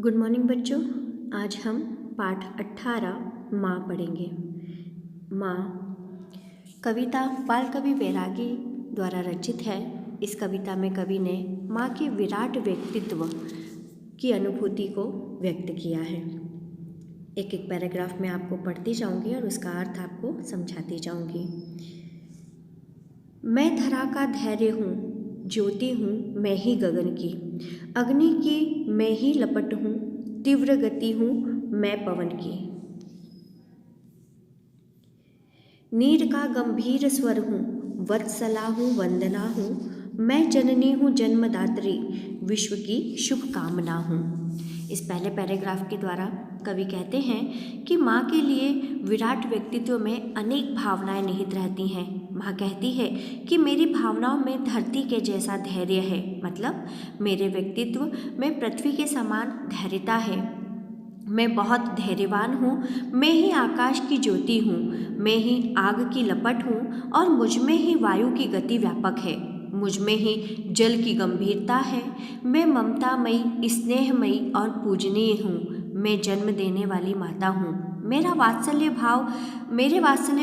Good morning बच्चों। आज हम पाठ 18 माँ पढ़ेंगे। माँ कविता बाल कवि बैरागी द्वारा रचित है। इस कविता में कवि ने माँ के विराट व्यक्तित्व की अनुभूति को व्यक्त किया है। एक एक पैराग्राफ में आपको पढ़ती जाऊंगी और उसका अर्थ आपको समझाती जाऊंगी। मैं धरा का धैर्य हूँ, ज्योति हूँ मैं ही गगन की, अग्नि की मैं ही लपट हूँ, तीव्र गति हूँ मैं पवन की। नीर का गंभीर स्वर हूँ, वत्सला हूँ वंदना हूँ, मैं जननी हूँ जन्मदात्री, विश्व की शुभकामना हूँ। इस पहले पैराग्राफ के द्वारा कवि कहते हैं कि माँ के लिए विराट व्यक्तित्व में अनेक भावनाएं निहित रहती हैं। माँ कहती है कि मेरी भावनाओं में धरती के जैसा धैर्य है, मतलब मेरे व्यक्तित्व में पृथ्वी के समान धैर्यता है। मैं बहुत धैर्यवान हूँ, मैं ही आकाश की ज्योति हूँ, मैं ही आग की लपट हूँ और मुझ में ही वायु की गति व्यापक है, मुझ में ही जल की गंभीरता है। मैं ममतामयी, स्नेहमयी और पूजनीय हूँ, मैं जन्म देने वाली माता हूँ। मेरे वात्सल्य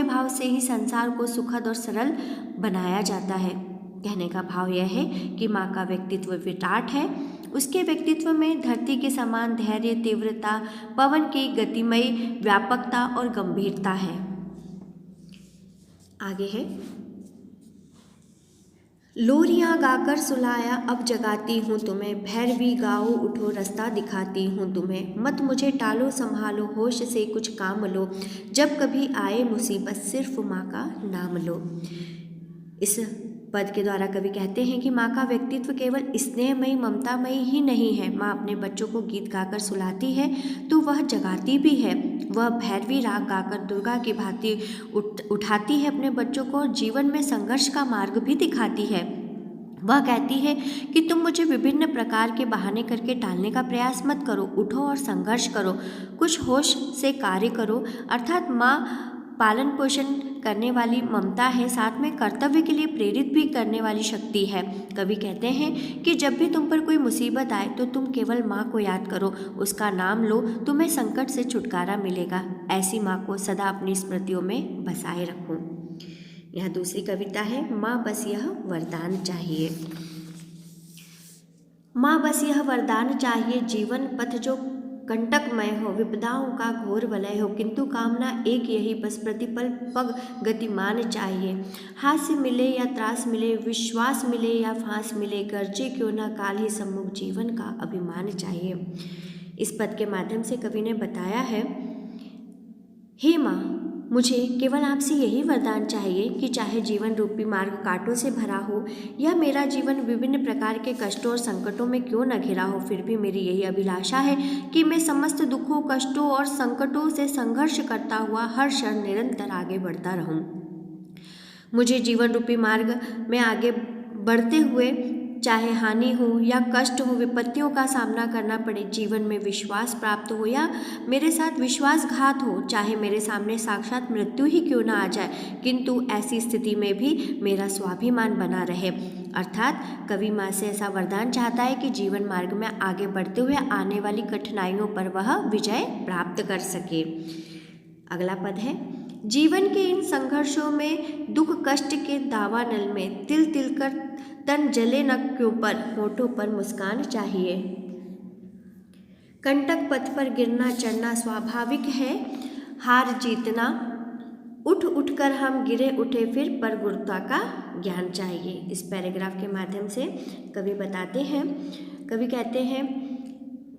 भाव से ही संसार को सुखद और सरल बनाया जाता है। कहने का भाव यह है कि माँ का व्यक्तित्व विराट है। उसके व्यक्तित्व में धरती के समान धैर्य, तीव्रता, पवन की गतिमय व्यापकता और गंभीरता है। आगे है, लोरियां गाकर सुलाया अब जगाती हूँ तुम्हें, भैरवी गाओ उठो रास्ता दिखाती हूँ तुम्हें, मत मुझे टालो संभालो होश से कुछ काम लो, जब कभी आए मुसीबत सिर्फ माँ का नाम लो। इस पद के द्वारा कवि कहते हैं कि माँ का व्यक्तित्व केवल स्नेहमयी ममतामयी ही नहीं है। माँ अपने बच्चों को गीत गाकर सुलाती है तो वह जगाती भी है। वह भैरवी राग गाकर दुर्गा की भांति उठाती है अपने बच्चों को और जीवन में संघर्ष का मार्ग भी दिखाती है। वह कहती है कि तुम मुझे विभिन्न प्रकार के बहाने करके टालने का प्रयास मत करो, उठो और संघर्ष करो, कुछ होश से कार्य करो। अर्थात माँ पालन पोषण करने वाली ममता है, साथ में कर्तव्य के लिए प्रेरित भी करने वाली शक्ति है। कवि कहते हैं कि जब भी तुम पर कोई मुसीबत आए तो तुम केवल माँ को याद करो, उसका नाम लो, तुम्हें संकट से छुटकारा मिलेगा। ऐसी माँ को सदा अपनी स्मृतियों में बसाए रखो। यह दूसरी कविता है, माँ बस यह वरदान चाहिए। माँ बस यह वरदान चाहिए, जीवन पथ जो कंटकमय हो, विपदाओं का घोर वलय हो, किंतु कामना एक यही बस, प्रतिपल पग गतिमान चाहिए। हास्य मिले या त्रास मिले, विश्वास मिले या फांस मिले, गर्जे क्यों न काल ही सम्मुख, जीवन का अभिमान चाहिए। इस पद के माध्यम से कवि ने बताया है, हे माँ, मुझे केवल आपसे यही वरदान चाहिए कि चाहे जीवन रूपी मार्ग कांटों से भरा हो या मेरा जीवन विभिन्न प्रकार के कष्टों और संकटों में क्यों न घिरा हो, फिर भी मेरी यही अभिलाषा है कि मैं समस्त दुखों, कष्टों और संकटों से संघर्ष करता हुआ हर क्षण निरंतर आगे बढ़ता रहूं। मुझे जीवन रूपी मार्ग में आगे बढ़ते हुए चाहे हानि हो या कष्ट हो, विपत्तियों का सामना करना पड़े, जीवन में विश्वास प्राप्त हो या मेरे साथ विश्वासघात हो, चाहे मेरे सामने साक्षात मृत्यु ही क्यों ना आ जाए, किंतु ऐसी स्थिति में भी मेरा स्वाभिमान बना रहे। अर्थात कवि माँ से ऐसा वरदान चाहता है कि जीवन मार्ग में आगे बढ़ते हुए आने वाली कठिनाइयों पर वह विजय प्राप्त कर सके। अगला पद है, जीवन के इन संघर्षों में, दुख कष्ट के दावानल में, तिल तिल कर तन जले न क्यों पर, होठों पर मुस्कान चाहिए। कंटक पथ पर गिरना चढ़ना स्वाभाविक है, हार जीतना उठ उठ कर हम गिरे उठे फिर, पर गुरुता का ज्ञान चाहिए। इस पैराग्राफ के माध्यम से कवि बताते हैं, कवि कहते हैं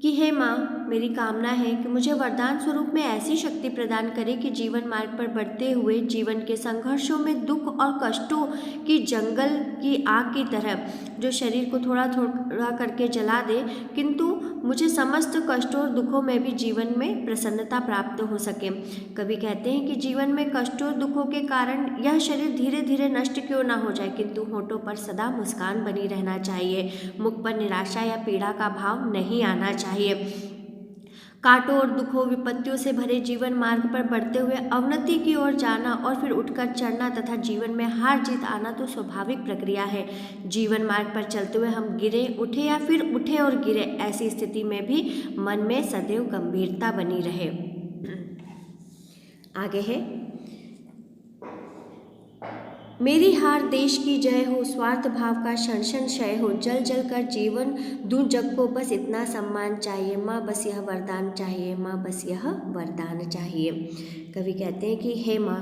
कि हे माँ, मेरी कामना है कि मुझे वरदान स्वरूप में ऐसी शक्ति प्रदान करे कि जीवन मार्ग पर बढ़ते हुए जीवन के संघर्षों में दुख और कष्टों की जंगल की आग की तरह जो शरीर को थोड़ा थोड़ा करके जला दे, किंतु मुझे समस्त कष्टों और दुखों में भी जीवन में प्रसन्नता प्राप्त हो सके। कवि कहते हैं कि जीवन में कष्टों और दुखों के कारण यह शरीर धीरे धीरे नष्ट क्यों ना हो जाए, किंतु होठों पर सदा मुस्कान बनी रहना चाहिए, मुख पर निराशा या पीड़ा का भाव नहीं आना चाहिए। कांटों और दुखों विपत्तियों से भरे जीवन मार्ग पर बढ़ते हुए अवनति की ओर जाना और फिर उठकर चढ़ना तथा जीवन में हार जीत आना तो स्वाभाविक प्रक्रिया है। जीवन मार्ग पर चलते हुए हम गिरे उठे या फिर उठे और गिरे, ऐसी स्थिति में भी मन में सदैव गंभीरता बनी रहे। आगे है, मेरी हार देश की जय हो, स्वार्थ भाव का क्षण क्षण क्षय हो, जल जल कर जीवन दूं जग को, बस इतना सम्मान चाहिए माँ, बस यह वरदान चाहिए माँ, बस यह वरदान चाहिए। कवि कहते हैं कि हे माँ,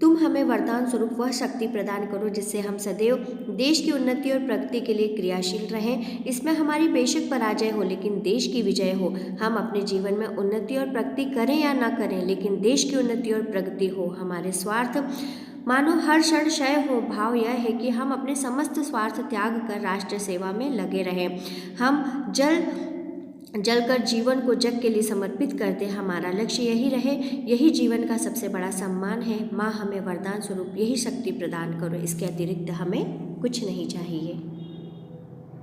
तुम हमें वरदान स्वरूप वह शक्ति प्रदान करो जिससे हम सदैव देश की उन्नति और प्रगति के लिए क्रियाशील रहें। इसमें हमारी बेशक पराजय हो लेकिन देश की विजय हो। हम अपने जीवन में उन्नति और प्रगति करें या ना करें, लेकिन देश की उन्नति और प्रगति हो। हमारे स्वार्थ मानो हर क्षण क्षय हो। भाव यह है कि हम अपने समस्त स्वार्थ त्याग कर राष्ट्र सेवा में लगे रहें। हम जलकर जीवन को जग के लिए समर्पित कर दें। हमारा लक्ष्य यही रहे, यही जीवन का सबसे बड़ा सम्मान है। माँ, हमें वरदान स्वरूप यही शक्ति प्रदान करो, इसके अतिरिक्त हमें कुछ नहीं चाहिए।